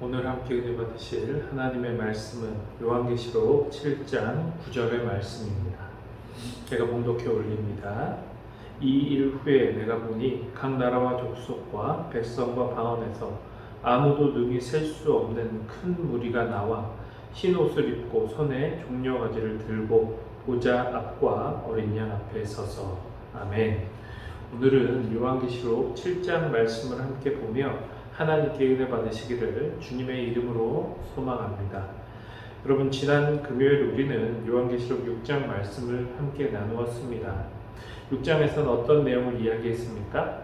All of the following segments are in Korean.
오늘 함께 은혜 받으실 하나님의 말씀은 요한계시록 7장 9절의 말씀입니다. 제가 봉독해 올립니다. 이 일 후에 내가 보니 각 나라와 족속과 백성과 방언에서 아무도 능히 셀 수 없는 큰 무리가 나와 흰 옷을 입고 손에 종려가지를 들고 보좌 앞과 어린 양 앞에 서서 아멘. 오늘은 요한계시록 7장 말씀을 함께 보며 하나님께 은혜 받으시기를 주님의 이름으로 소망합니다. 여러분, 지난 금요일 우리는 요한계시록 6장 말씀을 함께 나누었습니다. 6장에서는 어떤 내용을 이야기했습니까?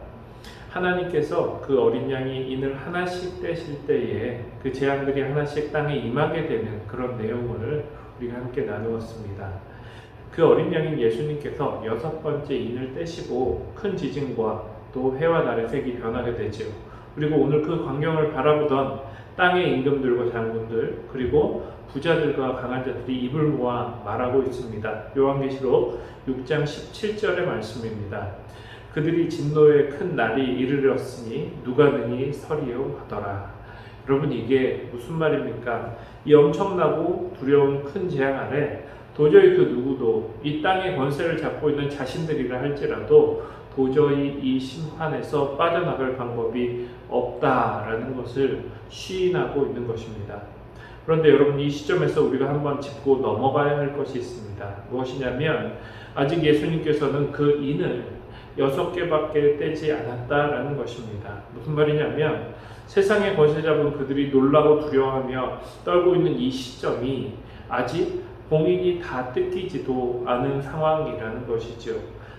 하나님께서 그 어린 양이 인을 하나씩 떼실 때에 그 재앙들이 하나씩 땅에 임하게 되는 그런 내용을 우리가 함께 나누었습니다. 그 어린 양인 예수님께서 6번째 인을 떼시고 큰 지진과 또 해와 달의 색이 변하게 되죠. 그리고 오늘 그 광경을 바라보던 땅의 임금들과 장군들 그리고 부자들과 강한 자들이 입을 모아 말하고 있습니다. 요한계시록 6장 17절의 말씀입니다. 그들이 진노의 큰 날이 이르렀으니 누가 능히 서리요 하더라. 여러분, 이게 무슨 말입니까? 이 엄청나고 두려운 큰 재앙 아래 도저히 그 누구도 이 땅의 권세를 잡고 있는 자신들이라 할지라도 도저히 이 심판에서 빠져나갈 방법이 없다라는 것을 시인하고 있는 것입니다. 그런데 여러분, 이 시점에서 우리가 한번 짚고 넘어가야 할 것이 있습니다. 무엇이냐면 아직 예수님께서는 그 인을 6개밖에 떼지 않았다라는 것입니다. 무슨 말이냐면 세상의 권세 잡은 그들이 놀라고 두려워하며 떨고 있는 이 시점이 아직 봉인이 다 뜯기지도 않은 상황이라는 것이죠.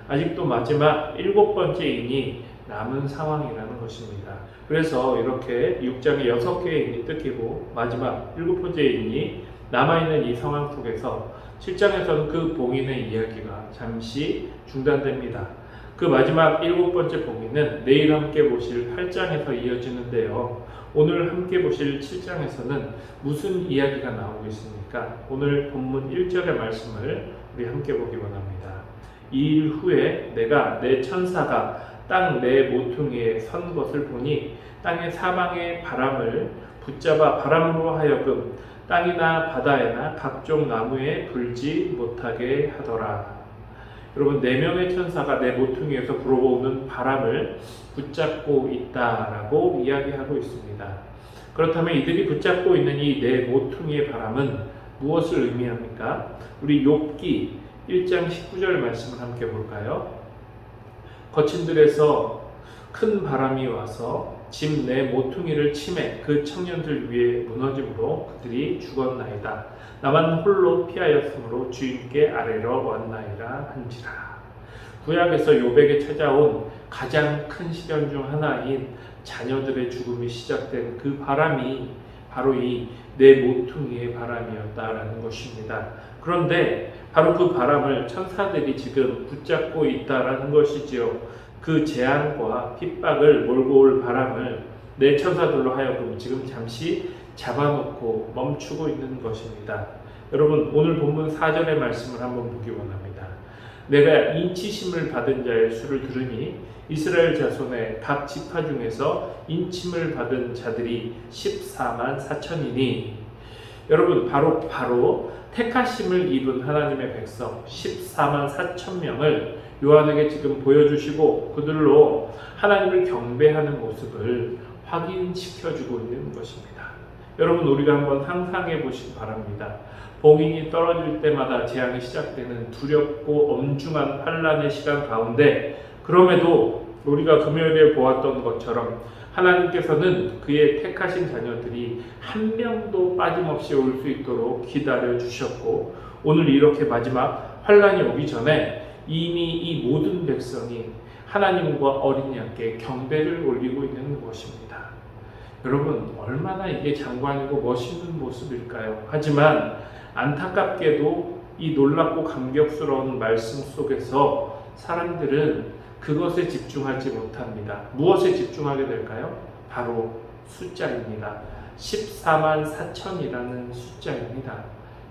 아직도 마지막 7번째 인이 남은 상황이라는 것입니다. 그래서 이렇게 6장에 6개의 인이 뜯기고 마지막 7번째 인이 남아있는 이 상황 속에서 7장에서는 그 봉인의 이야기가 잠시 중단됩니다. 그 마지막 7번째 봉인은 내일 함께 보실 8장에서 이어지는데요. 오늘 함께 보실 7장에서는 무슨 이야기가 나오고 있습니까? 오늘 본문 1절의 말씀을 우리 함께 보기 원합니다. 이 일 후에 내가 내 천사가 땅 내 모퉁이에 선 것을 보니 땅의 사방의 바람을 붙잡아 바람으로 하여금 땅이나 바다에나 각종 나무에 불지 못하게 하더라. 여러분, 4명의 천사가 내 모퉁이에서 불어오는 바람을 붙잡고 있다라고 이야기하고 있습니다. 그렇다면 이들이 붙잡고 있는 이 내 모퉁이의 바람은 무엇을 의미합니까? 우리 욥기 1장 19절 말씀을 함께 볼까요? 거친 들에서 큰 바람이 와서 집 내 모퉁이를 치매 그 청년들 위에 무너짐으로 그들이 죽었나이다. 나만 홀로 피하였으므로 주인께 아뢰러 왔나이라 한지라. 구약에서 욥에게 찾아온 가장 큰 시련 중 하나인 자녀들의 죽음이 시작된 그 바람이 바로 이 내 모퉁이의 바람이었다라는 것입니다. 그런데 바로 그 바람을 천사들이 지금 붙잡고 있다라는 것이지요. 그 재앙과 핍박을 몰고 올 바람을 내 천사들로 하여금 지금 잠시 잡아놓고 멈추고 있는 것입니다. 여러분, 오늘 본문 4절의 말씀을 한번 보기 원합니다. 내가 인치심을 받은 자의 수를 들으니 이스라엘 자손의 각 지파 중에서 인침을 받은 자들이 14만 4천이니 여러분, 바로 택하심을 입은 하나님의 백성 14만 4천 명을 요한에게 지금 보여주시고 그들로 하나님을 경배하는 모습을 확인시켜주고 있는 것입니다. 여러분, 우리가 한번 상상해 보시기 바랍니다. 봉인이 떨어질 때마다 재앙이 시작되는 두렵고 엄중한 환란의 시간 가운데 그럼에도 우리가 금요일에 보았던 것처럼 하나님께서는 그의 택하신 자녀들이 한 명도 빠짐없이 올 수 있도록 기다려 주셨고 오늘 이렇게 마지막 환란이 오기 전에 이미 이 모든 백성이 하나님과 어린 양께 경배를 올리고 있는 것입니다. 여러분, 얼마나 이게 장관이고 멋있는 모습일까요? 하지만 안타깝게도 이 놀랍고 감격스러운 말씀 속에서 사람들은 그것에 집중하지 못합니다. 무엇에 집중하게 될까요? 바로 숫자입니다. 14만 4천이라는 숫자입니다.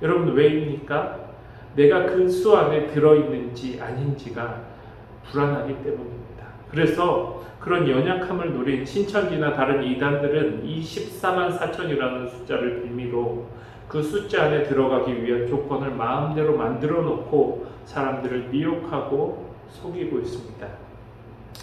여러분, 왜입니까? 내가 그 수 안에 들어있는지 아닌지가 불안하기 때문입니다. 그래서 그런 연약함을 노린 신천지나 다른 이단들은 이 14만 4천이라는 숫자를 빌미로 그 숫자 안에 들어가기 위한 조건을 마음대로 만들어 놓고 사람들을 미혹하고 속이고 있습니다.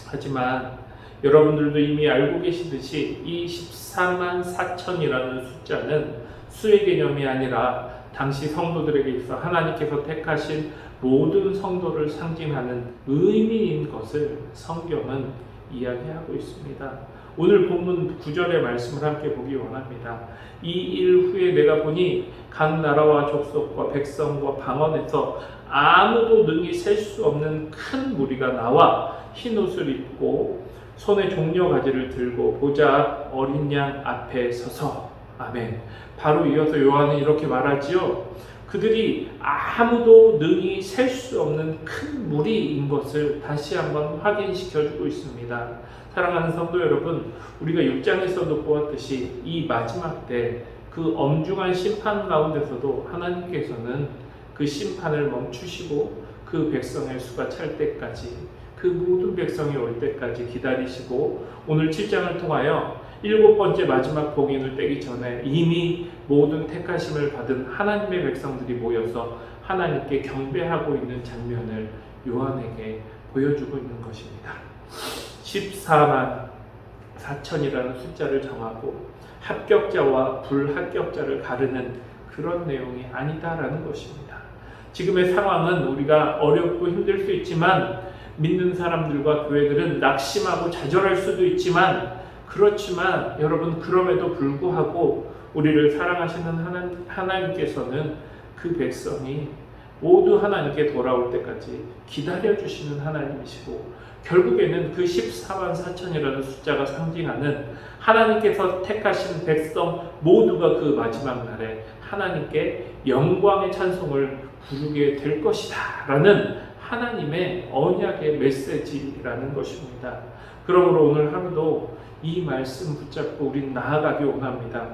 하지만 여러분들도 이미 알고 계시듯이 이 14만 4천이라는 숫자는 수의 개념이 아니라 당시 성도들에게 있어 하나님께서 택하신 모든 성도를 상징하는 의미인 것을 성경은 이야기하고 있습니다. 오늘 본문 9절의 말씀을 함께 보기 원합니다. 이 일 후에 내가 보니 각 나라와 족속과 백성과 방언에서 아무도 능히 셀 수 없는 큰 무리가 나와 흰 옷을 입고 손에 종려 가지를 들고 보좌 앞 어린 양 앞에 서서 아멘. 바로 이어서 요한은 이렇게 말하지요. 그들이 아무도 능히 셀 수 없는 큰 무리인 것을 다시 한번 확인시켜주고 있습니다. 사랑하는 성도 여러분, 우리가 6장에서도 보았듯이 이 마지막 때 그 엄중한 심판 가운데서도 하나님께서는 그 심판을 멈추시고 그 백성의 수가 찰 때까지 그 모든 백성이 올 때까지 기다리시고 오늘 7장을 통하여 7번째 마지막 봉인을 떼기 전에 이미 모든 택하심을 받은 하나님의 백성들이 모여서 하나님께 경배하고 있는 장면을 요한에게 보여주고 있는 것입니다. 14만 4천이라는 숫자를 정하고 합격자와 불합격자를 가르는 그런 내용이 아니다라는 것입니다. 지금의 상황은 우리가 어렵고 힘들 수 있지만 믿는 사람들과 교회들은 낙심하고 좌절할 수도 있지만 그렇지만 여러분 그럼에도 불구하고 우리를 사랑하시는 하나님께서는 그 백성이 모두 하나님께 돌아올 때까지 기다려주시는 하나님이시고 결국에는 그 14만 4천이라는 숫자가 상징하는 하나님께서 택하신 백성 모두가 그 마지막 날에 하나님께 영광의 찬송을 부르게 될 것이다 라는 하나님의 언약의 메시지라는 것입니다. 그러므로 오늘 하루도 이 말씀 붙잡고 우린 나아가기 원합니다.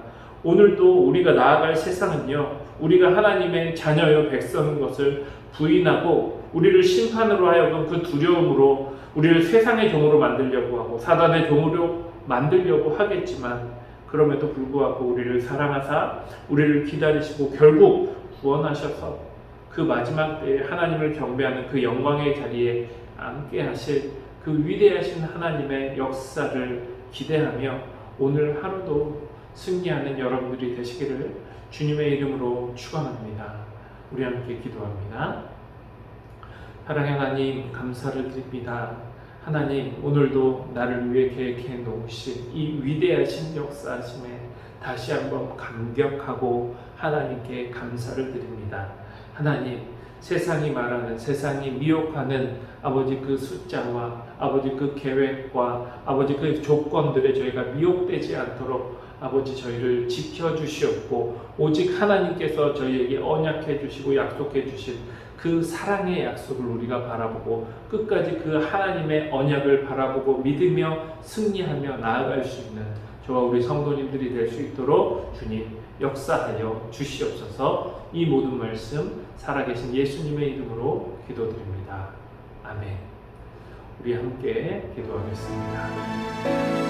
오늘도 우리가 나아갈 세상은요, 우리가 하나님의 자녀여 백성인 것을 부인하고 우리를 심판으로 하여금 그 두려움으로 우리를 세상의 종으로 만들려고 하고 사단의 종으로 만들려고 하겠지만 그럼에도 불구하고 우리를 사랑하사 우리를 기다리시고 결국 구원하셔서 그 마지막 때에 하나님을 경배하는 그 영광의 자리에 앉게 하실 그 위대하신 하나님의 역사를 기대하며 오늘 하루도 승리하는 여러분들이 되시기를 주님의 이름으로 축원합니다. 우리 함께 기도합니다. 사랑의 하나님 감사를 드립니다. 하나님 오늘도 나를 위해 계획해 놓으신 이 위대하신 역사하심에 다시 한번 감격하고 하나님께 감사를 드립니다. 하나님 세상이 말하는 세상이 미혹하는 아버지 그 숫자와 아버지 그 계획과 아버지 그 조건들에 저희가 미혹되지 않도록 아버지 저희를 지켜주시옵고 오직 하나님께서 저희에게 언약해 주시고 약속해 주신 그 사랑의 약속을 우리가 바라보고 끝까지 그 하나님의 언약을 바라보고 믿으며 승리하며 나아갈 수 있는 저와 우리 성도님들이 될 수 있도록 주님 역사하여 주시옵소서. 이 모든 말씀 살아계신 예수님의 이름으로 기도드립니다. 아멘. 우리 함께 기도하겠습니다.